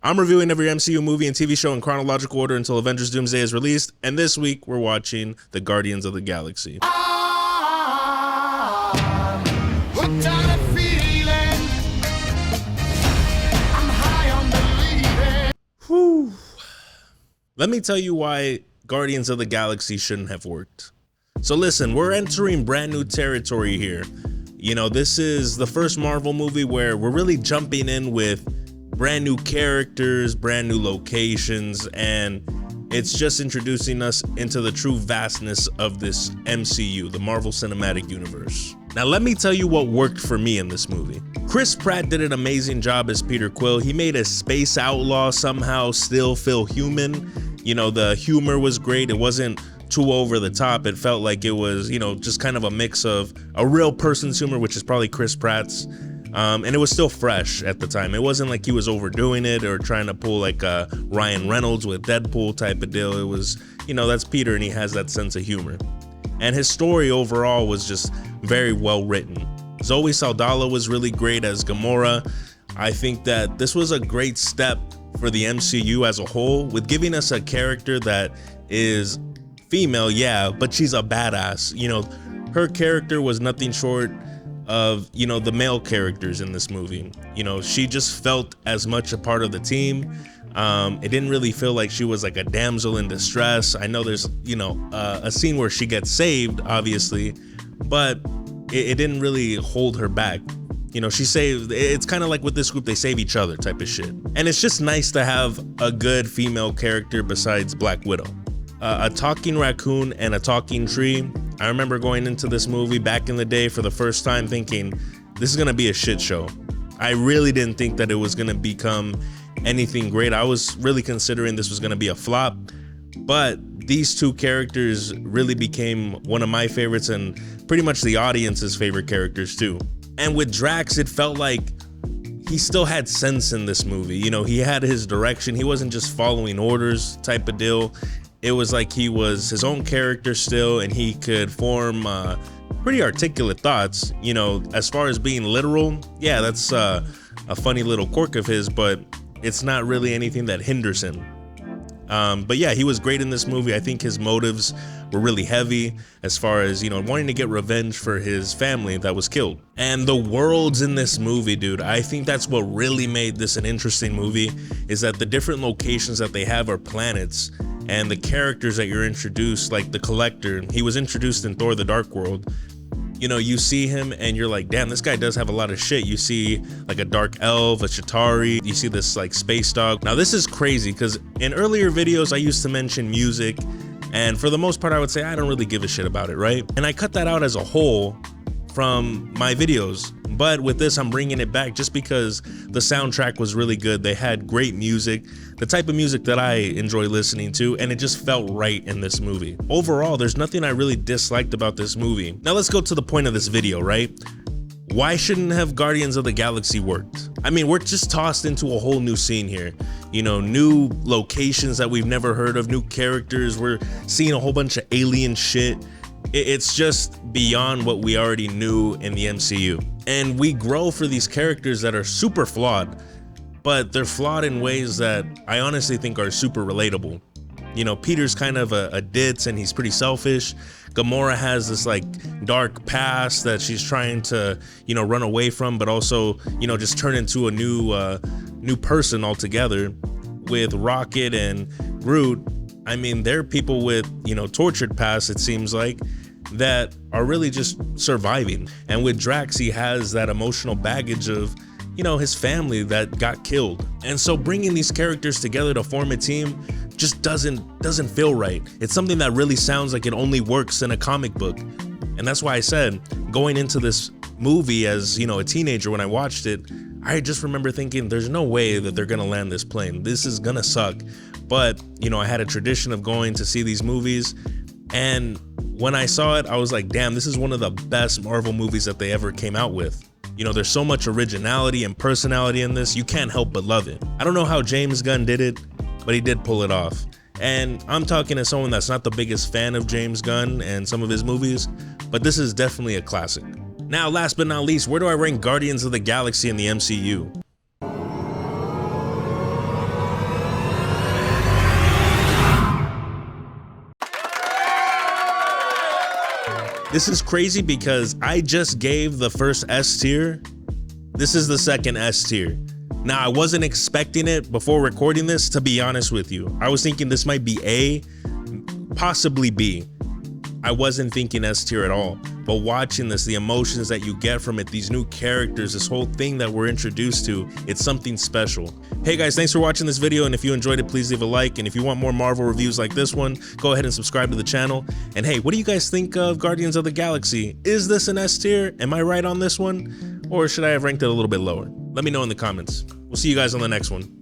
I'm reviewing every MCU movie and TV show in chronological order until Avengers Doomsday is released, and this week we're watching The Guardians of the Galaxy. Whew. Let me tell you why Guardians of the Galaxy shouldn't have worked. So listen, we're entering brand new territory here. You know, this is the first Marvel movie where we're really jumping in with brand new characters, brand new locations, and it's just introducing us into the true vastness of this MCU, the Marvel Cinematic Universe. Now let me tell you what worked for me in this movie. Chris Pratt did an amazing job as Peter Quill. He made a space outlaw somehow still feel human. You know, the humor was great. It wasn't too over the top. It felt like it was, you know, just kind of a mix of a real person's humor, which is probably Chris Pratt's, and it was still fresh at the time. It wasn't like he was overdoing it or trying to pull like a Ryan Reynolds with Deadpool type of deal. It was, you know, that's Peter and he has that sense of humor. And his story overall was just very well written. Zoe Saldana was really great as Gamora. I think that this was a great step for the MCU as a whole with giving us a character that is female, yeah, but she's a badass. You know, her character was nothing short of, you know, the male characters in this movie. You know, she just felt as much a part of the team. It didn't really feel like she was like a damsel in distress. I know there's, you know, a scene where she gets saved, obviously, but it didn't really hold her back. You know, she saved, it's kind of like with this group, they save each other type of shit. And it's just nice to have a good female character besides Black Widow. A talking raccoon and a talking tree. I remember going into this movie back in the day for the first time thinking, this is gonna be a shit show. I really didn't think that it was gonna become anything great. I was really considering this was gonna be a flop, but these two characters really became one of my favorites and pretty much the audience's favorite characters too. And with Drax, it felt like he still had sense in this movie. You know, he had his direction. He wasn't just following orders type of deal. It was like he was his own character still, and he could form pretty articulate thoughts. You know, as far as being literal, yeah, that's a funny little quirk of his, but it's not really anything that hinders him. But yeah, he was great in this movie. I think his motives were really heavy as far as, you know, wanting to get revenge for his family that was killed. And the worlds in this movie, dude, I think that's what really made this an interesting movie, is that the different locations that they have are planets, and the characters that you're introduced, like the Collector, he was introduced in Thor: The Dark World. You know, you see him and you're like, damn, this guy does have a lot of shit. You see like a dark elf, a Chitauri, you see this like space dog. Now this is crazy because in earlier videos I used to mention music, and for the most part I would say I don't really give a shit about it, right? And I cut that out as a whole from my videos, but with this I'm bringing it back just because the soundtrack was really good. They had great music, the type of music that I enjoy listening to, and it just felt right in this movie. Overall, there's nothing I really disliked about this movie. Now let's go to the point of this video, right? Why shouldn't have Guardians of the Galaxy worked? I mean, we're just tossed into a whole new scene here. You know, new locations that we've never heard of, new characters. We're seeing a whole bunch of alien shit. It's just beyond what we already knew in the MCU. And we grow for these characters that are super flawed, but they're flawed in ways that I honestly think are super relatable. You know, Peter's kind of a ditz and he's pretty selfish. Gamora has this like dark past that she's trying to, you know, run away from, but also, you know, just turn into a new person altogether. With Rocket and Groot, I mean, they're people with, you know, tortured past, it seems like, that are really just surviving. And with Drax, he has that emotional baggage of, you know, his family that got killed. And so bringing these characters together to form a team just doesn't feel right. It's something that really sounds like it only works in a comic book. And that's why I said, going into this movie as, you know, a teenager when I watched it, I just remember thinking there's no way that they're gonna land this plane. This is gonna suck. But, you know, I had a tradition of going to see these movies, and when I saw it, I was like, damn, this is one of the best Marvel movies that they ever came out with. You know, there's so much originality and personality in this, you can't help but love it. I don't know how James Gunn did it, but he did pull it off. And I'm talking to someone that's not the biggest fan of James Gunn and some of his movies, but this is definitely a classic. Now, last but not least, where do I rank Guardians of the Galaxy in the MCU? This is crazy because I just gave the first S tier. This is the second S tier. Now, I wasn't expecting it before recording this, to be honest with you. I was thinking this might be A, possibly B. I wasn't thinking S tier at all. But watching this, the emotions that you get from it, these new characters, this whole thing that we're introduced to, it's something special. Hey guys, thanks for watching this video, and if you enjoyed it, please leave a like, and if you want more Marvel reviews like this one, go ahead and subscribe to the channel. And hey, what do you guys think of Guardians of the Galaxy? Is this an S tier? Am I right on this one? Or should I have ranked it a little bit lower? Let me know in the comments. We'll see you guys on the next one.